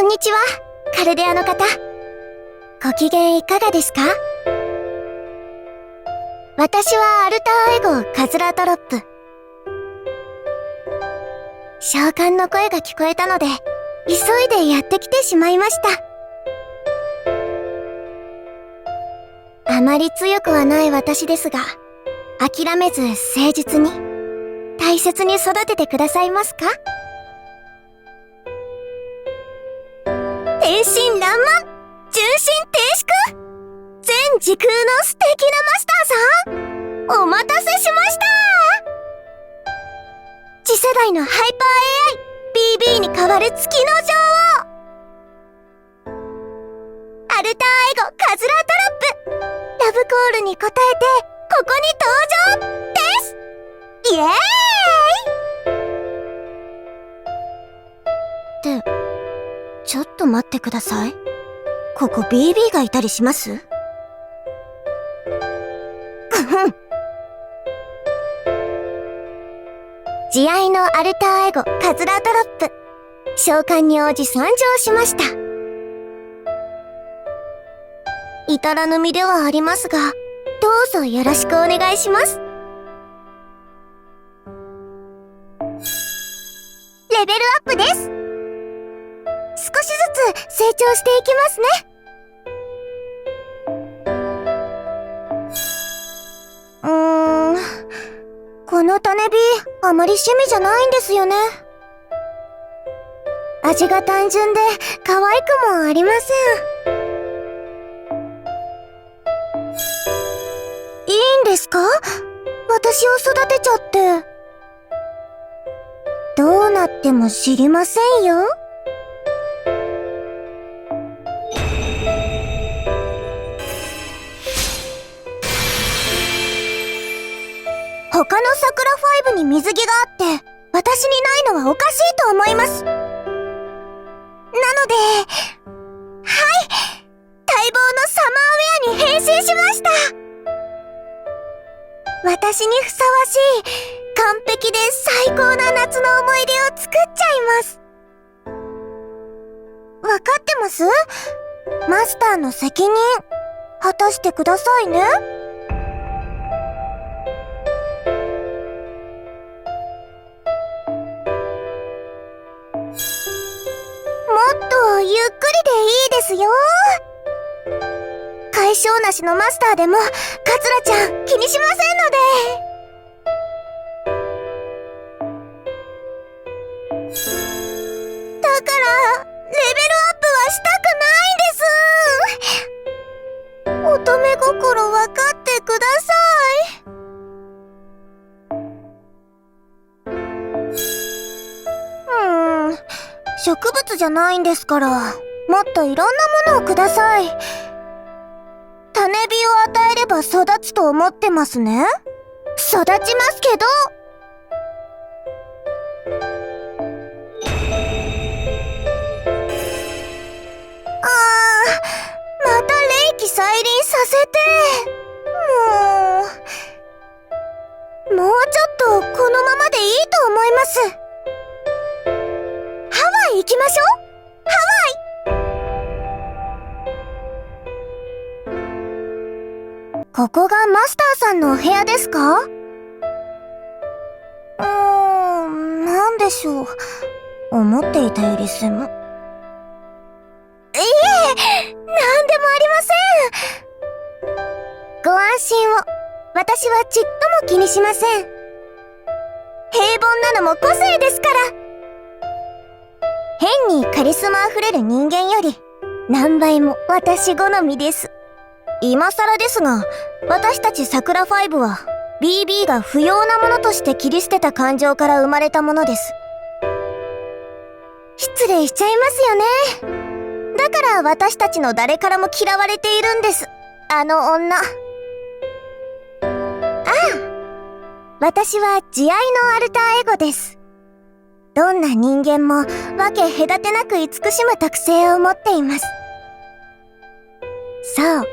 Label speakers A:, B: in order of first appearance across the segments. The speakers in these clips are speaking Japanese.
A: んにちは、カルデアの方。ご機嫌いかがですか？私はアルターエゴ・カズラトロップ。召喚の声が聞こえたので、急いでやってきてしまいました。あまり強くはない私ですが、諦めず誠実に、大切に育ててくださいますか？天真爛漫、純真停止全時空の素敵なマスターさん、お待たせしました。次世代のハイパー AI BB に代わる月の女王、アルターエゴ・カズラトロップ。ラブコールに応えてここに登場です。イエーイ。ってちょっと待ってください。ここ BB がいたりします？慈愛のアルターエゴ・カズラトロップ。召喚に応じ参上しました。至らぬ身ではありますが、どうぞよろしくお願いします。レベルアップです。少しずつ成長していきますね。この種火、あまり趣味じゃないんですよね。味が単純で可愛くもありません。いいんですか？私を育てちゃって。どうなっても知りませんよ。他のサクラ5に水着があって、私にないのはおかしいと思います。なので、はい、待望のサマーウェアに変身しました。私にふさわしい、完璧で最高な夏の思い出を作っちゃいます。わかってます？マスターの責任、果たしてくださいね。もっとゆっくりでいいですよ。解消なしのマスターでもカツラちゃん気にしませんので。だからレベルアップはしたくないんです。乙女心分かってください。植物じゃないんですから、もっといろんなものをください。種火を与えれば育つと思ってますね。育ちますけど。また霊気再臨させて。もうちょっとこのままでいいと思います。ハワイ行きましょう。ここがマスターさんのお部屋ですか？なんでしょう。思っていたより狭。いえ、なんでもありません。ご安心を。私はちっとも気にしません。平凡なのも個性ですから。変にカリスマあふれる人間より何倍も私好みです。今更ですが、私たちサクラ5は BB が不要なものとして切り捨てた感情から生まれたものです。失礼しちゃいますよね。だから私たちの誰からも嫌われているんです、あの女。私は慈愛のアルターエゴです。どんな人間も分け隔てなく慈しむ特性を持っています。そう、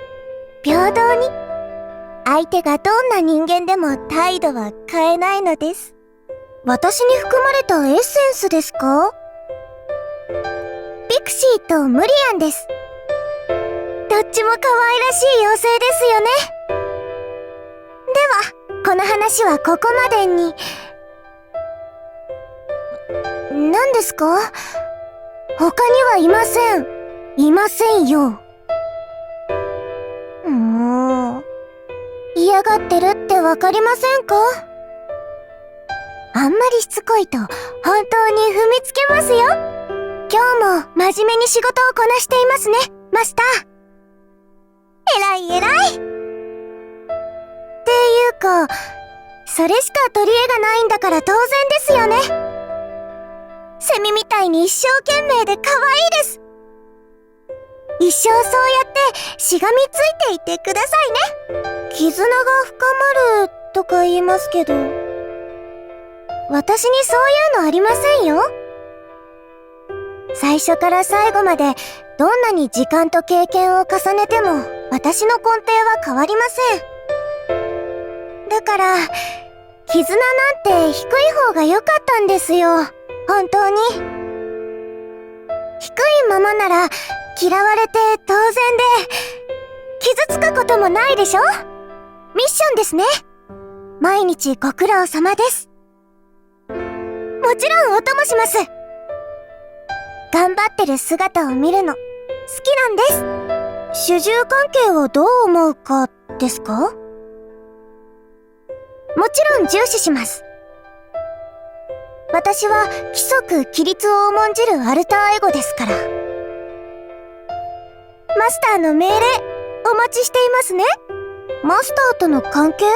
A: 平等に。相手がどんな人間でも態度は変えないのです。私に含まれたエッセンスですか？美クシーとムリアンです。どっちも可愛らしい妖精ですよね。では、この話はここまでに。何ですか？他にはいません。いませんよ。嫌がってるってわかりませんか？あんまりしつこいと本当に踏みつけますよ。今日も真面目に仕事をこなしていますね、マスター。偉い偉い。っていうか、それしか取り柄がないんだから当然ですよね。セミみたいに一生懸命で可愛いです。一生そうやってしがみついていてくださいね。絆が深まるとか言いますけど、私にそういうのありませんよ。最初から最後までどんなに時間と経験を重ねても私の根底は変わりません。だから絆なんて低い方が良かったんですよ。本当に。低いままなら嫌われて当然で傷つくこともないでしょ。ミッションですね。毎日ご苦労様です。もちろんお供します。頑張ってる姿を見るの好きなんです。主従関係をどう思うかですか？もちろん重視します。私は規則規律を重んじるアルターエゴですから。マスターの命令お待ちしていますね。マスターとの関係？も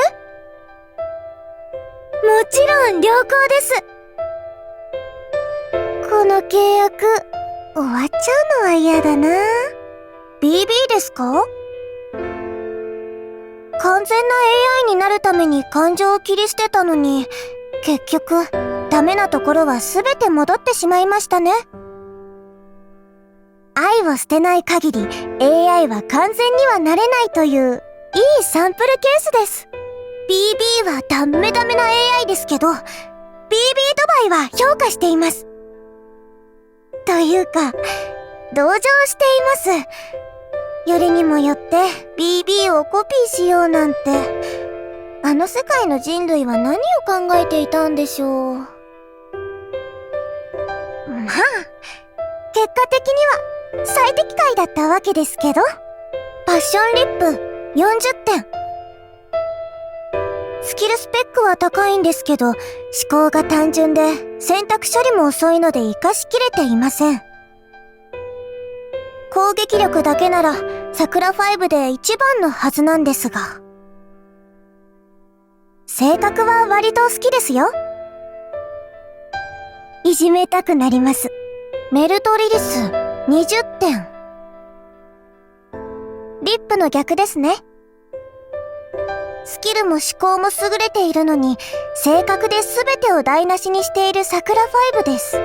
A: ちろん良好です。この契約終わっちゃうのは嫌だな。BB ですか？完全な AI になるために感情を切り捨てたのに、結局ダメなところは全て戻ってしまいましたね。愛を捨てない限り AI は完全にはなれないといういいサンプルケースです。BB はダメダメな AI ですけど、BB ドバイは評価しています。というか、同情しています。よりにもよって BB をコピーしようなんて、あの世界の人類は何を考えていたんでしょう。まあ、結果的には最適解だったわけですけど、パッションリップ40点。スキルスペックは高いんですけど、思考が単純で選択処理も遅いので活かしきれていません。攻撃力だけなら桜5で一番のはずなんですが、性格は割と好きですよ。いじめたくなります。メルトリリス20点。リップの逆ですね。スキルも思考も優れているのに、性格で全てを台無しにしている桜5です。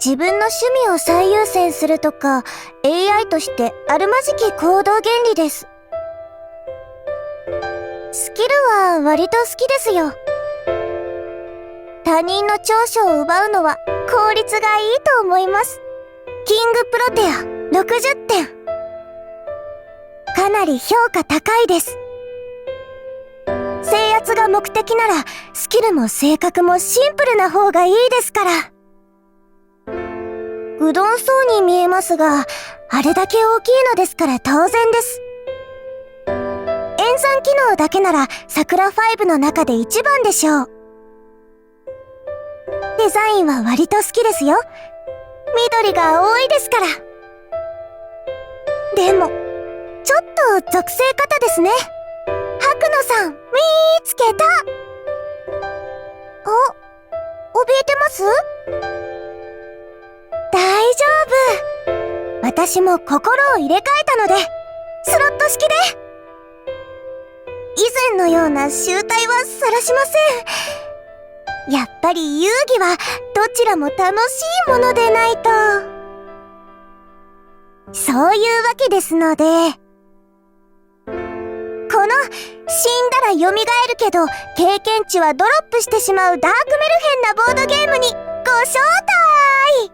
A: 自分の趣味を最優先するとか、AI としてあるまじき行動原理です。スキルは割と好きですよ。他人の長所を奪うのは効率がいいと思います。キングプロテア60点。かなり評価高いです。制圧が目的ならスキルも性格もシンプルな方がいいですから。うどんそうに見えますが、あれだけ大きいのですから当然です。演算機能だけなら桜5の中で一番でしょう。デザインは割と好きですよ。緑が多いですから。でもちょっと属性型ですね。白野さん、見つけた。怯えてます？大丈夫。私も心を入れ替えたので、スロット式で。以前のような醜態は晒しません。やっぱり遊戯はどちらも楽しいものでないと。そういうわけですので、この死んだら蘇るけど経験値はドロップしてしまうダークメルヘンなボードゲームにご招待。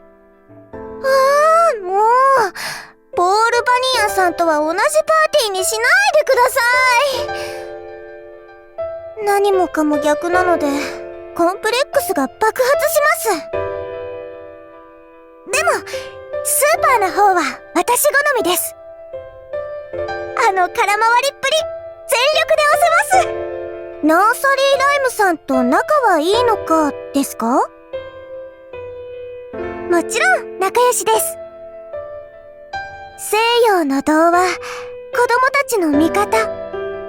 A: バニアンさんとは同じパーティーにしないでください。何もかも逆なので、コンプレックスが爆発します。でも、スーパーの方は私好みです。空回りっぷり、全力で押せます。ナーサリーライムさんと仲はいいのかですか？もちろん仲良しです。西洋の童話、子供たちの味方、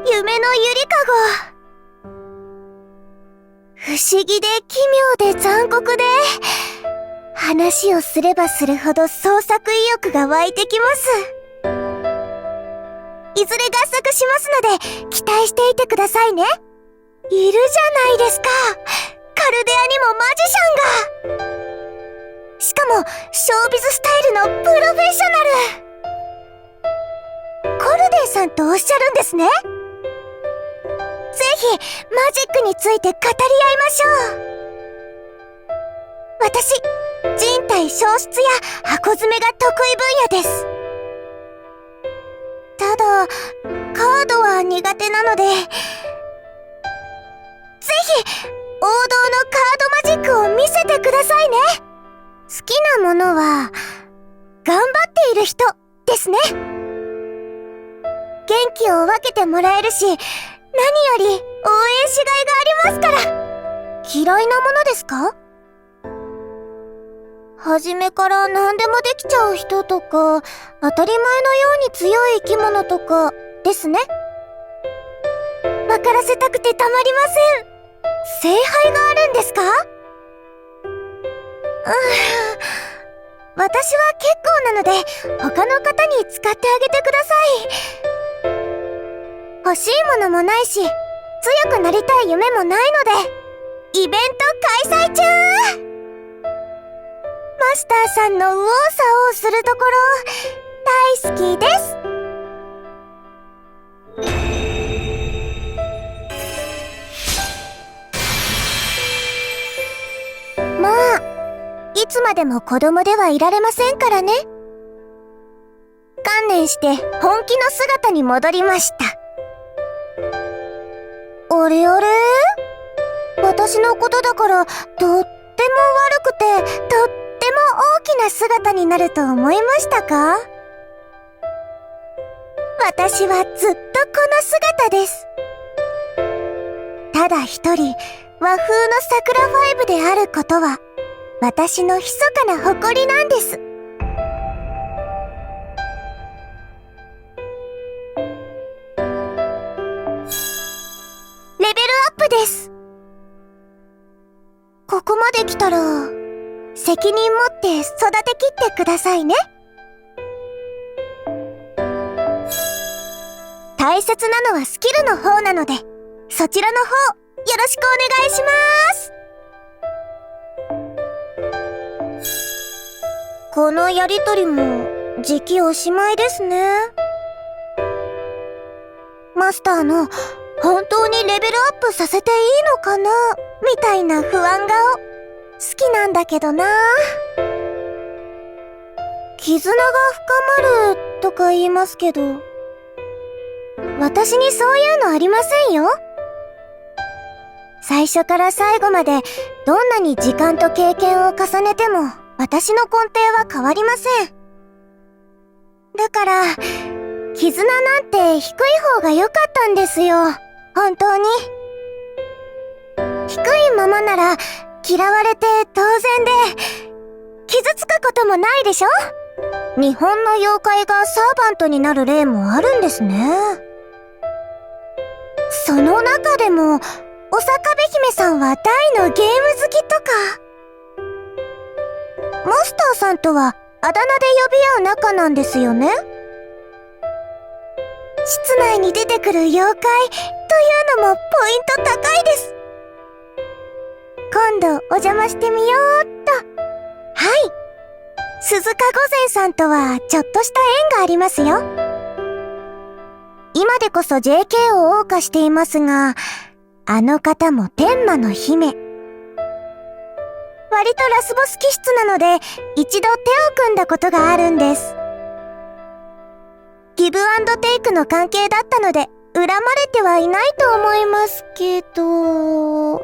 A: 夢のゆりかご。不思議で奇妙で残酷で、話をすればするほど創作意欲が湧いてきます。いずれ合作しますので、期待していてくださいね。いるじゃないですか。カルデアにもマジシャンが。しかも、ショービズスタイルのプロフェッショナル。コルデーさんとおっしゃるんですね。ぜひ、マジックについて語り合いましょう。私、人体消失や箱詰めが得意分野です。ただ、カードは苦手なので、ぜひ、王道のカードマジックを見せてくださいね。好きなものは、頑張っている人ですね。元気を分けてもらえるし、何より応援しがいがありますから。嫌いなものですか？初めから何でもできちゃう人とか、当たり前のように強い生き物とかですね。分からせたくてたまりません。聖杯があるんですか？私は結構なので、他の方に使ってあげてください。欲しいものもないし、強くなりたい夢もないので、イベント開催中！マスターさんの右往左往するところ、大好きです。まあ、いつまでも子供ではいられませんからね。観念して本気の姿に戻りました。あれあれ？私のことだから、とっても悪くて、とっても大きな姿になると思いましたか？私はずっとこの姿です。ただ一人、和風の桜ファイブであることは、私の密かな誇りなんです。レベルアップです。ここまで来たら、責任持って育てきってくださいね。大切なのはスキルの方なので、そちらの方、よろしくお願いします。このやりとりも、時期おしまいですね。マスターの、本当にレベルアップさせていいのかなみたいな不安顔。好きなんだけどな。絆が深まるとか言いますけど、私にそういうのありませんよ。最初から最後までどんなに時間と経験を重ねても私の根底は変わりません。だから、絆なんて低い方が良かったんですよ。本当に。低いままなら嫌われて当然で、傷つくこともないでしょ？日本の妖怪がサーバントになる例もあるんですね。その中でも、おさかべ姫さんは大のゲーム好きとか。マスターさんとはあだ名で呼び合う仲なんですよね。室内に出てくる妖怪というのもポイント高いです。今度お邪魔してみようっと。はい。鈴鹿御前さんとはちょっとした縁がありますよ。今でこそ JK を謳歌していますが、あの方も天魔の姫。割とラスボス気質なので、一度手を組んだことがあるんです。ブアンドテイクの関係だったので、恨まれてはいないと思いますけど、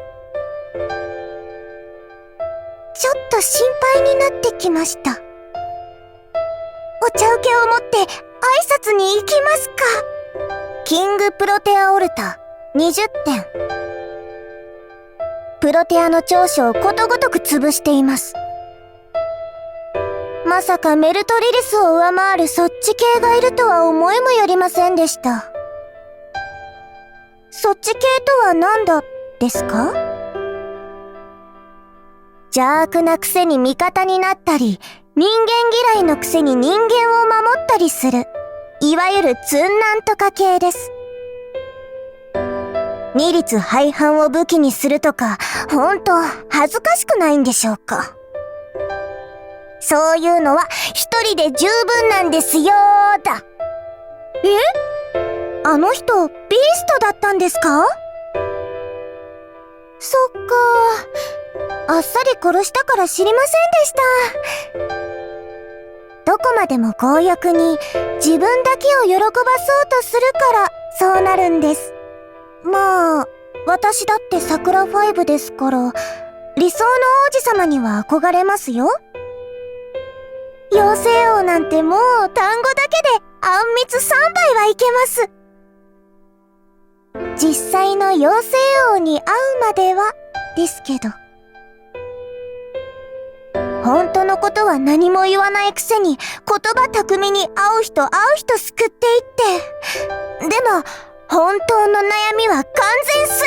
A: ちょっと心配になってきました。お茶受けを持って挨拶に行きますか。キングプロテアオルタ20点。プロテアの長所をことごとく潰しています。まさかメルトリリスを上回るそっち系がいるとは思いもよりませんでした。そっち系とは何だですか？邪悪なくせに味方になったり、人間嫌いのくせに人間を守ったりする、いわゆるツンなんとか系です。二律背反を武器にするとか、ほんと恥ずかしくないんでしょうか。そういうのは一人で十分なんですよーだ。え？あの人、ビーストだったんですか？そっか。あっさり殺したから知りませんでした。どこまでも強欲に自分だけを喜ばそうとするからそうなるんです。まあ、私だって桜5ですから、理想の王子様には憧れますよ。妖精王なんてもう単語だけであんみつ3杯はいけます。実際の妖精王に会うまではですけど。本当のことは何も言わないくせに言葉巧みに会う人救っていって。でも本当の悩みは完全ス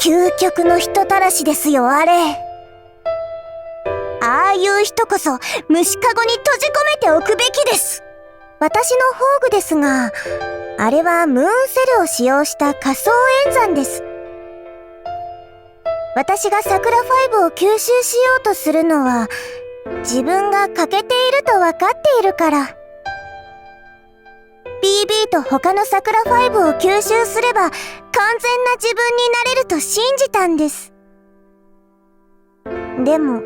A: ルー。究極の人たらしですよ、あれ。ああいう人こそ虫かごに閉じ込めておくべきです。私の宝具ですが、あれはムーンセルを使用した仮想演算です。私が桜5を吸収しようとするのは、自分が欠けていると分かっているから。BB と他の桜5を吸収すれば、完全な自分になれると信じたんです。でも、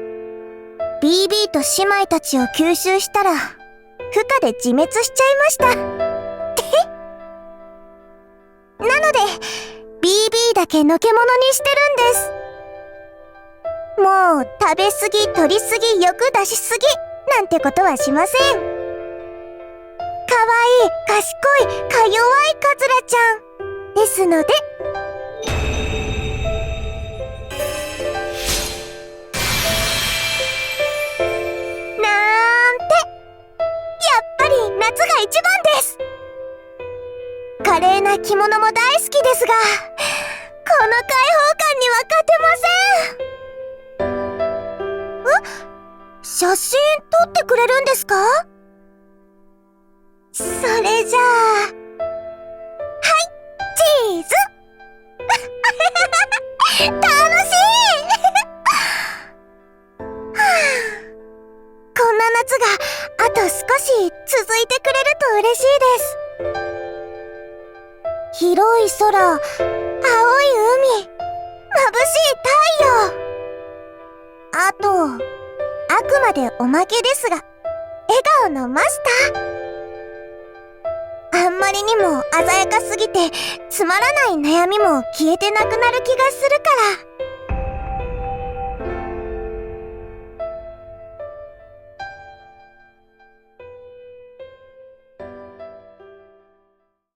A: BB と姉妹たちを吸収したら、負荷で自滅しちゃいました。なので、BB だけのけ者にしてるんです。もう食べ過ぎ、取り過ぎ、欲出しすぎなんてことはしません。かわいい、賢い、か弱いカズラちゃんですので。なんて、やっぱり夏が一番です。華麗な着物も大好きですが、この開放感には勝てません。写真撮ってくれるんですか？それじゃあ、はい、チーズ楽しいこんな夏があと少し続いてくれると嬉しいです。広い空、青い海、眩しい太陽。あと、あくまでおまけですが、笑顔のマスター。あんまりにも鮮やかすぎて、つまらない悩みも消えてなくなる気がするか